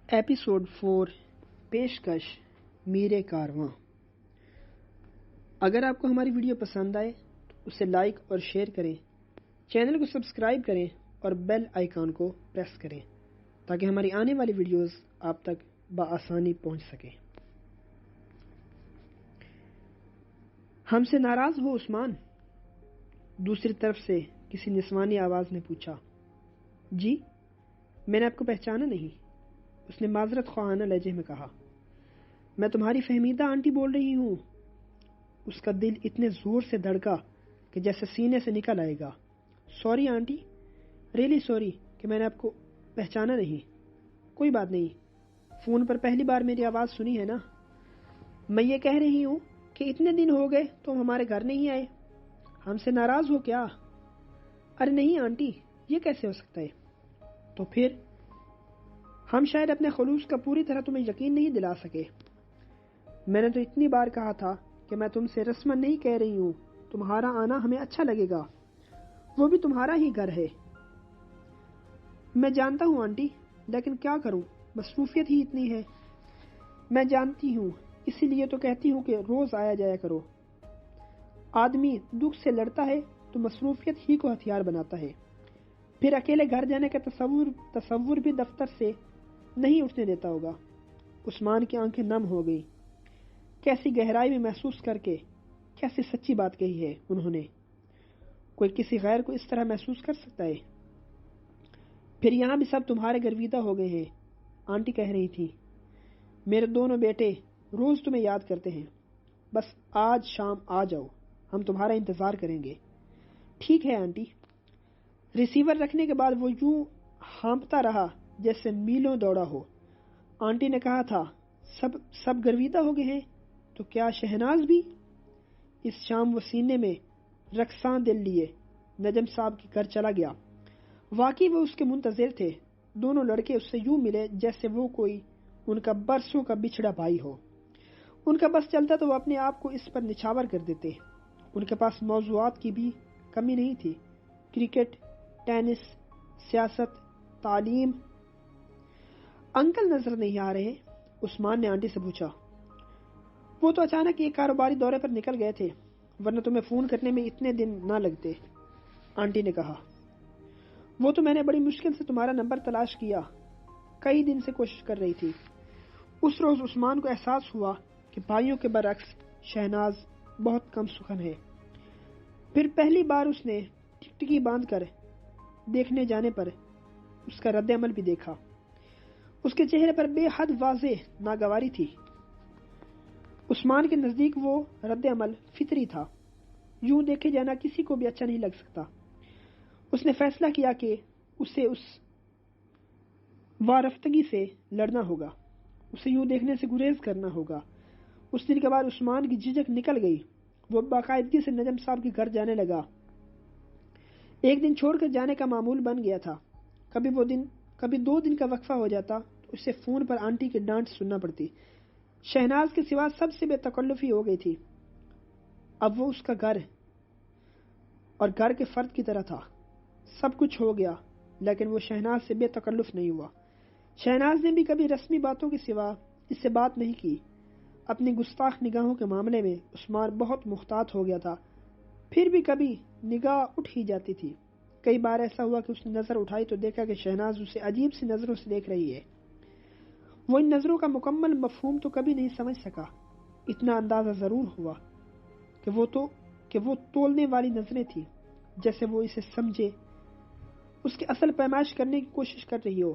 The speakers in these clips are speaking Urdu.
ایپیسوڈ 4 پیشکش میرے کارواں۔ اگر آپ کو ہماری ویڈیو پسند آئے تو اسے لائک اور شیئر کریں، چینل کو سبسکرائب کریں اور بیل آئیکن کو پریس کریں تاکہ ہماری آنے والی ویڈیوز آپ تک بآسانی پہنچ سکیں۔ ہم سے ناراض ہو عثمان؟ دوسری طرف سے کسی نسوانی آواز نے پوچھا۔ جی، میں نے آپ کو پہچانا نہیں، اس نے معذرت خواہانہ لہجے میں کہا۔ میں تمہاری فہمیدہ آنٹی بول رہی ہوں۔ اس کا دل اتنے زور سے دھڑکا کہ جیسے سینے سے نکل آئے گا۔ سوری آنٹی، ریئلی سوری کہ میں نے آپ کو پہچانا نہیں۔ کوئی بات نہیں، فون پر پہلی بار میری آواز سنی ہے نا۔ میں یہ کہہ رہی ہوں کہ اتنے دن ہو گئے تم ہمارے گھر نہیں آئے، ہم سے ناراض ہو کیا؟ ارے نہیں آنٹی، یہ کیسے ہو سکتا ہے؟ تو پھر ہم شاید اپنے خلوص کا پوری طرح تمہیں یقین نہیں دلا سکے۔ میں نے تو اتنی بار کہا تھا کہ میں تم سے رسماً نہیں کہہ رہی ہوں، تمہارا آنا ہمیں اچھا لگے گا، وہ بھی تمہارا ہی گھر ہے۔ میں جانتا ہوں آنٹی، لیکن کیا کروں، مصروفیت ہی اتنی ہے۔ میں جانتی ہوں، اسی لیے تو کہتی ہوں کہ روز آیا جایا کرو۔ آدمی دکھ سے لڑتا ہے تو مصروفیت ہی کو ہتھیار بناتا ہے، پھر اکیلے گھر جانے کا تصور بھی دفتر سے نہیں اٹھنے دیتا ہوگا۔ عثمان کی آنکھیں نم ہو گئی۔ کیسی گہرائی میں محسوس کر کے کیسی سچی بات کہی ہے انہوں نے۔ کوئی کسی غیر کو اس طرح محسوس کر سکتا ہے؟ پھر یہاں بھی سب تمہارے گرویدہ ہو گئے ہیں، آنٹی کہہ رہی تھی۔ میرے دونوں بیٹے روز تمہیں یاد کرتے ہیں، بس آج شام آ جاؤ، ہم تمہارا انتظار کریں گے۔ ٹھیک ہے آنٹی۔ ریسیور رکھنے کے بعد وہ یوں ہانپتا رہا جیسے میلوں دوڑا ہو۔ آنٹی نے کہا تھا سب گرویدہ ہو گئے ہیں، تو کیا شہناز بھی؟ اس شام وہ سینے میں رقصاں دل لیے نجم صاحب کے گھر چلا گیا۔ واقعی وہ اس کے منتظر تھے۔ دونوں لڑکے اس سے یوں ملے جیسے وہ کوئی ان کا برسوں کا بچھڑا بھائی ہو۔ ان کا بس چلتا تو وہ اپنے آپ کو اس پر نچھاور کر دیتے۔ ان کے پاس موضوعات کی بھی کمی نہیں تھی، کرکٹ، ٹینس، سیاست، تعلیم۔ انکل نظر نہیں آ رہے؟ عثمان نے آنٹی سے پوچھا۔ وہ تو اچانک ایک کاروباری دورے پر نکل گئے تھے، ورنہ تمہیں فون کرنے میں اتنے دن نہ لگتے، آنٹی نے کہا۔ وہ تو میں نے بڑی مشکل سے تمہارا نمبر تلاش کیا، کئی دن سے کوشش کر رہی تھی۔ اس روز عثمان کو احساس ہوا کہ بھائیوں کے برعکس شہناز بہت کم سخن ہے۔ پھر پہلی بار اس نے ٹکٹکی باندھ کر دیکھنے جانے پر اس کا رد عمل بھی دیکھا۔ اس کے چہرے پر بے حد واضح ناگواری تھی۔ عثمان کے نزدیک وہ رد عمل فطری تھا، یوں دیکھے جانا کسی کو بھی اچھا نہیں لگ سکتا۔ اس نے فیصلہ کیا کہ اسے اس وارفتگی سے لڑنا ہوگا، اسے یوں دیکھنے سے گریز کرنا ہوگا۔ اس دن کے بعد عثمان کی جھجک نکل گئی، وہ باقاعدگی سے نجم صاحب کے گھر جانے لگا۔ ایک دن چھوڑ کر جانے کا معمول بن گیا تھا۔ کبھی 2 دن کا وقفہ ہو جاتا تو اسے فون پر آنٹی کی ڈانٹ سننا پڑتی۔ شہناز کے سوا سب سے بے تکلفی ہو گئی تھی۔ اب وہ اس کا گھر اور گھر کے فرد کی طرح تھا۔ سب کچھ ہو گیا، لیکن وہ شہناز سے بے تکلف نہیں ہوا۔ شہناز نے بھی کبھی رسمی باتوں کے سوا اس سے بات نہیں کی۔ اپنی گستاخ نگاہوں کے معاملے میں عثمان بہت محتاط ہو گیا تھا، پھر بھی کبھی نگاہ اٹھ ہی جاتی تھی۔ کئی بار ایسا ہوا کہ اس نے نظر اٹھائی تو دیکھا کہ شہناز اسے عجیب سی نظروں سے دیکھ رہی ہے۔ وہ ان نظروں کا مکمل مفہوم تو کبھی نہیں سمجھ سکا، اتنا اندازہ ضرور ہوا کہ وہ تولنے والی نظریں تھیں، جیسے وہ اسے سمجھے، اس کی اصل پیمائش کرنے کی کوشش کر رہی ہو۔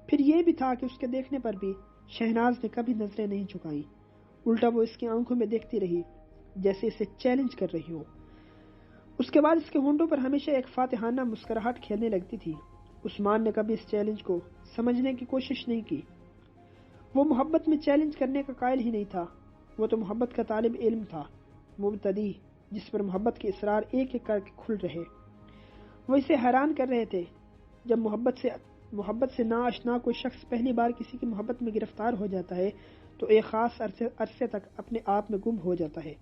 پھر یہ بھی تھا کہ اس کے دیکھنے پر بھی شہناز نے کبھی نظریں نہیں جھکائیں، الٹا وہ اس کی آنکھوں میں دیکھتی رہی جیسے اسے چیلنج کر رہی ہو۔ اس کے بعد اس کے ہونٹوں پر ہمیشہ ایک فاتحانہ مسکراہٹ کھیلنے لگتی تھی۔ عثمان نے کبھی اس چیلنج کو سمجھنے کی کوشش نہیں کی۔ وہ محبت میں چیلنج کرنے کا قائل ہی نہیں تھا، وہ تو محبت کا طالب علم تھا، مبتدی، جس پر محبت کے اسرار ایک ایک کر کے کھل رہے۔ وہ اسے حیران کر رہے تھے۔ جب محبت سے ناآشنا کوئی شخص پہلی بار کسی کی محبت میں گرفتار ہو جاتا ہے تو ایک خاص عرصے تک اپنے آپ میں گم ہو جاتا ہے۔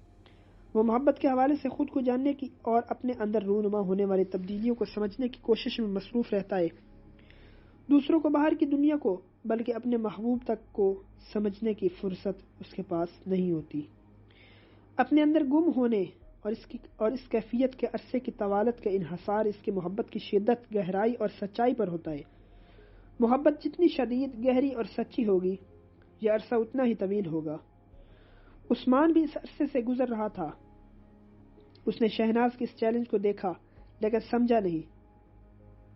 وہ محبت کے حوالے سے خود کو جاننے کی اور اپنے اندر رونما ہونے والی تبدیلیوں کو سمجھنے کی کوشش میں مصروف رہتا ہے۔ دوسروں کو، باہر کی دنیا کو، بلکہ اپنے محبوب تک کو سمجھنے کی فرصت اس کے پاس نہیں ہوتی۔ اپنے اندر گم ہونے اور اس کیفیت کے عرصے کی طوالت کا انحصار اس کی محبت کی شدت، گہرائی اور سچائی پر ہوتا ہے۔ محبت جتنی شدید، گہری اور سچی ہوگی، یہ عرصہ اتنا ہی طویل ہوگا۔ عثمان بھی اس عرصے سے گزر رہا تھا۔ اس نے شہناز کے اس چیلنج کو دیکھا لیکن سمجھا نہیں،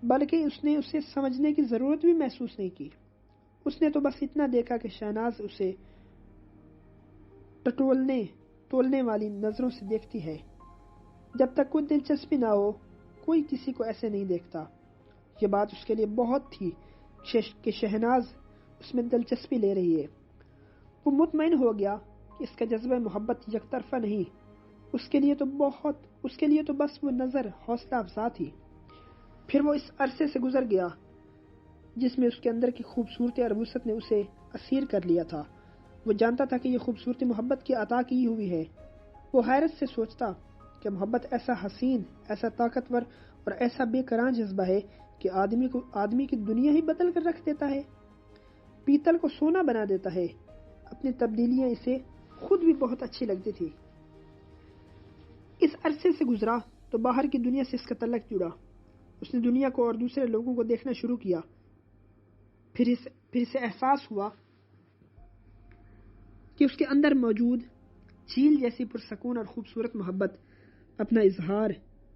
بلکہ اس نے اسے سمجھنے کی ضرورت بھی محسوس نہیں کی۔ اس نے تو بس اتنا دیکھا کہ شہناز اسے تولنے والی نظروں سے دیکھتی ہے۔ جب تک کوئی دلچسپی نہ ہو، کوئی کسی کو ایسے نہیں دیکھتا۔ یہ بات اس کے لیے بہت تھی کہ شہناز اس میں دلچسپی لے رہی ہے۔ وہ مطمئن ہو گیا کہ اس کا جذبہ محبت یک طرفہ نہیں، اس کے لیے تو بس وہ نظر حوصلہ افزا تھی۔ پھر وہ اس عرصے سے گزر گیا جس میں اس کے اندر کی خوبصورتی اور وسعت نے اسے اسیر کر لیا تھا۔ وہ جانتا تھا کہ یہ خوبصورتی محبت کی عطا کی ہوئی ہے۔ وہ حیرت سے سوچتا کہ محبت ایسا حسین، ایسا طاقتور اور ایسا بے کران جذبہ ہے کہ آدمی کی دنیا ہی بدل کر رکھ دیتا ہے، پیتل کو سونا بنا دیتا ہے۔ اپنی تبدیلیاں اسے خود بھی بہت اچھی لگتی تھی۔ اس عرصے سے گزرا تو باہر کی دنیا سے اس کا تعلق جڑا۔ اس نے دنیا کو اور دوسرے لوگوں کو دیکھنا شروع کیا۔ پھر اسے احساس ہوا کہ اس کے اندر موجود جھیل جیسی پرسکون اور خوبصورت محبت اپنا اظہار،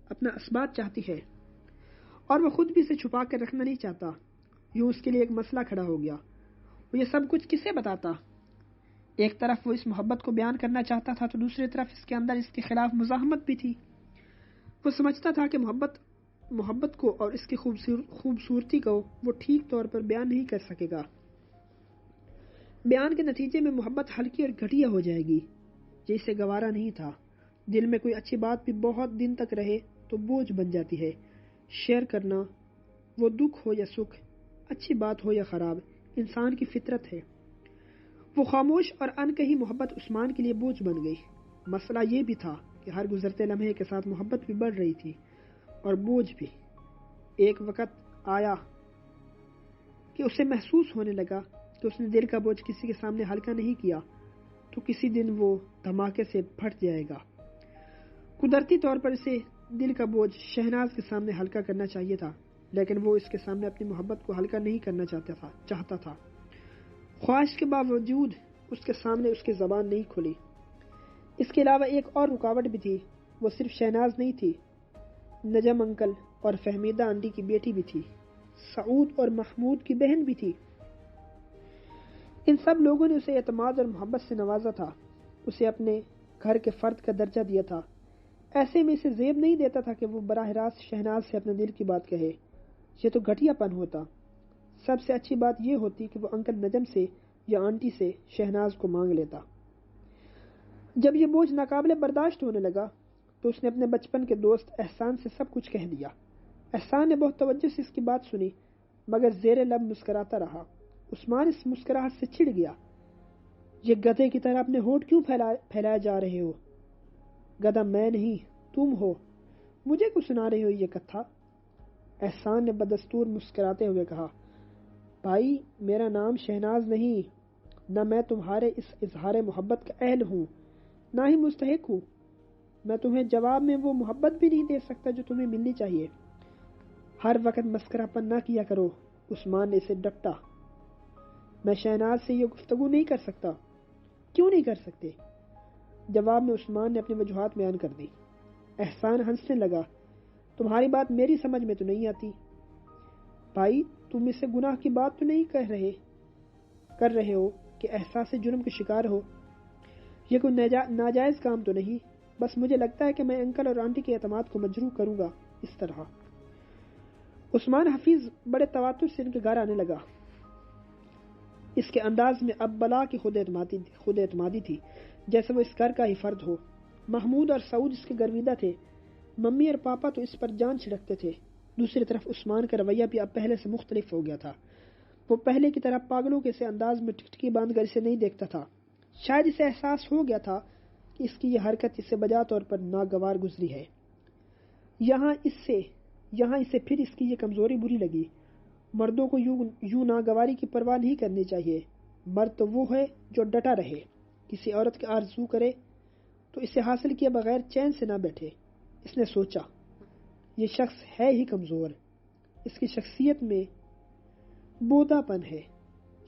اپنا اثبات چاہتی ہے، اور وہ خود بھی اسے چھپا کر رکھنا نہیں چاہتا۔ یوں اس کے لیے ایک مسئلہ کھڑا ہو گیا، وہ یہ سب کچھ کسے بتاتا؟ ایک طرف وہ اس محبت کو بیان کرنا چاہتا تھا تو دوسری طرف اس کے اندر اس کے خلاف مزاحمت بھی تھی۔ وہ سمجھتا تھا کہ محبت کو اور اس کی خوبصورتی کو وہ ٹھیک طور پر بیان نہیں کر سکے گا۔ بیان کے نتیجے میں محبت ہلکی اور گھٹیا ہو جائے گی۔ یہ اسے گوارا نہیں تھا۔ دل میں کوئی اچھی بات بھی بہت دن تک رہے تو بوجھ بن جاتی ہے۔ شیئر کرنا، وہ دکھ ہو یا سکھ، اچھی بات ہو یا خراب، انسان کی فطرت ہے۔ وہ خاموش اور انکہی محبت عثمان کے لیے بوجھ بن گئی۔ مسئلہ یہ بھی تھا کہ ہر گزرتے لمحے کے ساتھ محبت بھی بڑھ رہی تھی اور بوجھ بھی۔ ایک وقت آیا کہ اسے محسوس ہونے لگا کہ اس نے دل کا بوجھ کسی کے سامنے ہلکا نہیں کیا تو کسی دن وہ دھماکے سے پھٹ جائے گا۔ قدرتی طور پر اسے دل کا بوجھ شہناز کے سامنے ہلکا کرنا چاہیے تھا، لیکن وہ اس کے سامنے اپنی محبت کو ہلکا نہیں کرنا چاہتا تھا۔ خواہش کے باوجود اس کے سامنے اس کی زبان نہیں کھلی۔ اس کے علاوہ ایک اور رکاوٹ بھی تھی، وہ صرف شہناز نہیں تھی، نجم انکل اور فہمیدہ آنٹی کی بیٹی بھی تھی، سعود اور محمود کی بہن بھی تھی۔ ان سب لوگوں نے اسے اعتماد اور محبت سے نوازا تھا، اسے اپنے گھر کے فرد کا درجہ دیا تھا۔ ایسے میں اسے زیب نہیں دیتا تھا کہ وہ براہ راست شہناز سے اپنے دل کی بات کہے، یہ تو گھٹیا پن ہوتا۔ سب سے اچھی بات یہ ہوتی کہ وہ انکل نجم سے یا آنٹی سے شہناز کو مانگ لیتا۔ جب یہ بوجھ ناقابل برداشت ہونے لگا تو اس نے اپنے بچپن کے دوست احسان سے سب کچھ کہہ دیا۔ احسان نے بہت توجہ سے اس کی بات سنی مگر زیر لب مسکراتا رہا۔ عثمان اس مسکراہٹ سے چڑ گیا۔ یہ گدھے کی طرح اپنے ہونٹ کیوں پھیلائے جا رہے ہو؟ گدھا میں نہیں تم ہو، مجھے کیوں سنا رہے ہو یہ کتھا؟ احسان نے بدستور مسکراتے ہوئے کہا، بھائی میرا نام شہناز نہیں، نہ میں تمہارے اس اظہار محبت کا اہل ہوں، نہ ہی مستحق ہوں۔ میں تمہیں جواب میں وہ محبت بھی نہیں دے سکتا جو تمہیں ملنی چاہیے۔ ہر وقت مسخرہ پن نہ کیا کرو۔ عثمان نے اسے ڈپٹا۔ میں شہناز سے یہ گفتگو نہیں کر سکتا۔ کیوں نہیں کر سکتے؟ جواب میں عثمان نے اپنی وجوہات بیان کر دی۔ احسان ہنسنے لگا، تمہاری بات میری سمجھ میں تو نہیں آتی۔ بھائی تم اسے گناہ کی بات تو نہیں کر رہے ہو کہ احساس جرم کے شکار ہو؟ یہ کوئی ناجائز کام تو نہیں؟ بس مجھے لگتا ہے کہ میں انکل اور آنٹی کے اعتماد کو مجروح کروں گا اس طرح۔ عثمان حفیظ بڑے تواتر سے ان کے گھر آنے لگا۔ اس کے انداز میں اب بلا کی خود اعتمادی تھی، جیسے وہ اس گھر کا ہی فرد ہو۔ محمود اور سعود اس کے گرویدہ تھے، ممی اور پاپا تو اس پر جان چھڑکتے تھے۔ دوسری طرف عثمان کا رویہ بھی اب پہلے سے مختلف ہو گیا تھا۔ وہ پہلے کی طرح پاگلوں کے سے انداز میں ٹکٹکی باندھ کر اسے نہیں دیکھتا تھا۔ شاید اسے احساس ہو گیا تھا کہ اس کی یہ حرکت اسے بجا طور پر ناگوار گزری ہے۔ یہاں اسے پھر اس کی یہ کمزوری بری لگی۔ مردوں کو یوں ناگواری کی پرواہ نہیں کرنی چاہیے۔ مرد تو وہ ہے جو ڈٹا رہے، کسی عورت کی آرزو کرے تو اسے حاصل کیے بغیر چین سے نہ بیٹھے۔ اس نے سوچا، یہ شخص ہے ہی کمزور، اس کی شخصیت میں بودا پن ہے۔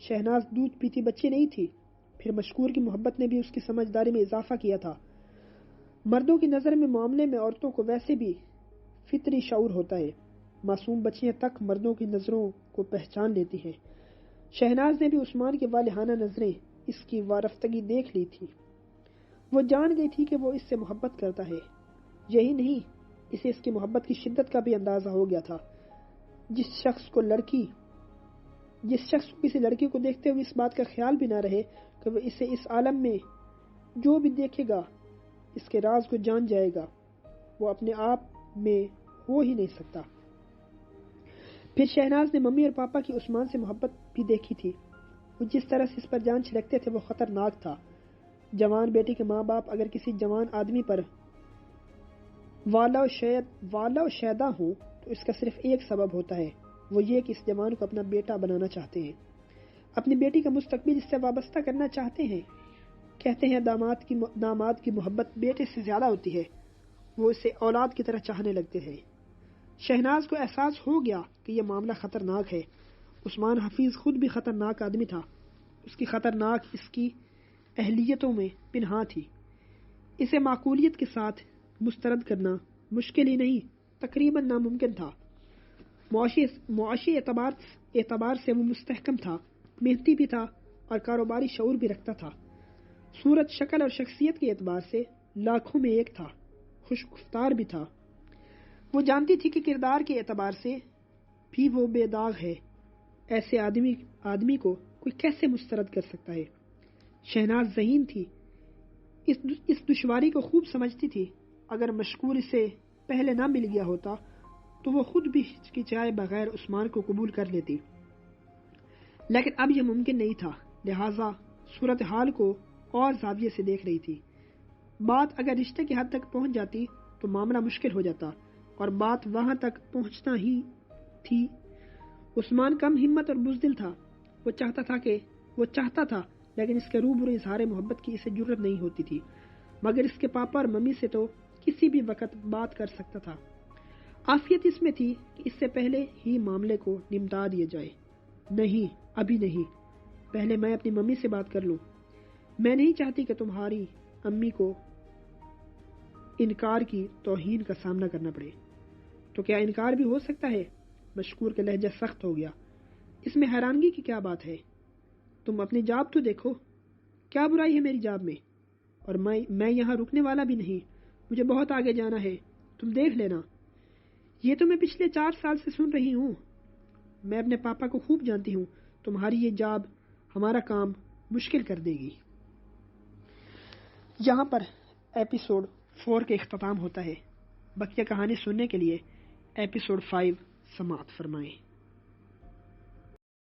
شہناز دودھ پیتی بچی نہیں تھی، پھر مشکور کی محبت نے بھی اس کی سمجھداری میں اضافہ کیا تھا۔ مردوں کی نظر میں معاملے میں عورتوں کو ویسے بھی فطری شعور ہوتا ہے۔ معصوم بچیاں تک مردوں کی نظروں کو پہچان لیتی ہیں۔ شہناز نے بھی عثمان کی والہانہ نظریں، اس کی وارفتگی دیکھ لی تھی۔ وہ جان گئی تھی کہ وہ اس سے محبت کرتا ہے۔ یہی نہیں، اسے اس کی محبت کی شدت کا بھی اندازہ ہو گیا تھا۔ جس شخص کو کسی لڑکی کو دیکھتے ہوئے اس بات کا خیال بھی نہ رہے کہ وہ اسے اس عالم میں جو بھی دیکھے گا اس کے راز کو جان جائے گا، وہ اپنے آپ میں ہو ہی نہیں سکتا۔ پھر شہناز نے ممی اور پاپا کی عثمان سے محبت بھی دیکھی تھی۔ وہ جس طرح سے اس پر جان چھڑکتے تھے وہ خطرناک تھا۔ جوان بیٹی کے ماں باپ اگر کسی جوان آدمی پر والا و شیدا ہوں تو اس کا صرف ایک سبب ہوتا ہے، وہ یہ کہ اس جوان کو اپنا بیٹا بنانا چاہتے ہیں، اپنی بیٹی کا مستقبل اس سے وابستہ کرنا چاہتے ہیں۔ کہتے ہیں داماد کی محبت بیٹے سے زیادہ ہوتی ہے، وہ اسے اولاد کی طرح چاہنے لگتے ہیں۔ شہناز کو احساس ہو گیا کہ یہ معاملہ خطرناک ہے۔ عثمان حفیظ خود بھی خطرناک آدمی تھا، اس کی خطرناک اس کی اہلیتوں میں پنہاں تھی۔ اسے معقولیت کے ساتھ مسترد کرنا مشکل ہی نہیں، تقریباً ناممکن تھا۔ معاشی اعتبار سے وہ مستحکم تھا، محنتی بھی تھا اور کاروباری شعور بھی رکھتا تھا۔ صورت، شکل اور شخصیت کے اعتبار سے لاکھوں میں ایک تھا، خوش گفتار بھی تھا۔ وہ جانتی تھی کہ کردار کے اعتبار سے بھی وہ بے داغ ہے۔ ایسے آدمی کو کوئی کیسے مسترد کر سکتا ہے؟ شہناز ذہین تھی، اس دشواری کو خوب سمجھتی تھی۔ اگر مشکور اسے پہلے نہ مل گیا ہوتا تو وہ خود بھی ہچکچائے بغیر عثمان کو قبول کر لیتی، لیکن اب یہ ممکن نہیں تھا، لہٰذا صورتحال کو اور زاویے سے دیکھ رہی تھی۔ بات اگر رشتے کی حد تک پہنچ جاتی تو معاملہ مشکل ہو جاتا، اور بات وہاں تک پہنچنا ہی تھی۔ عثمان کم ہمت اور بزدل تھا، وہ چاہتا تھا لیکن اس کے روبرو اظہار محبت کی اسے جرأت نہیں ہوتی تھی، مگر اس کے پاپا اور ممی سے تو کسی بھی وقت بات کر سکتا تھا۔ عافیت اس میں تھی کہ اس سے پہلے ہی معاملے کو نمٹا دیا جائے۔ نہیں، ابھی نہیں، پہلے میں اپنی ممی سے بات کر لوں۔ میں نہیں چاہتی کہ تمہاری امی کو انکار کی توہین کا سامنا کرنا پڑے۔ تو کیا انکار بھی ہو سکتا ہے؟ مشکور کا لہجہ سخت ہو گیا۔ اس میں حیرانگی کی کیا بات ہے؟ تم اپنی جاب تو دیکھو، کیا برائی ہے میری جاب میں؟ اور میں یہاں رکنے والا بھی نہیں، مجھے بہت آگے جانا ہے، تم دیکھ لینا۔ یہ تو میں پچھلے 4 سال سے سن رہی ہوں۔ میں اپنے پاپا کو خوب جانتی ہوں، تمہاری یہ جاب ہمارا کام مشکل کر دے گی۔ یہاں پر ایپیسوڈ 4 کا اختتام ہوتا ہے۔ بقیہ کہانی سننے کے لیے ایپیسوڈ 5 سماعت فرمائیں۔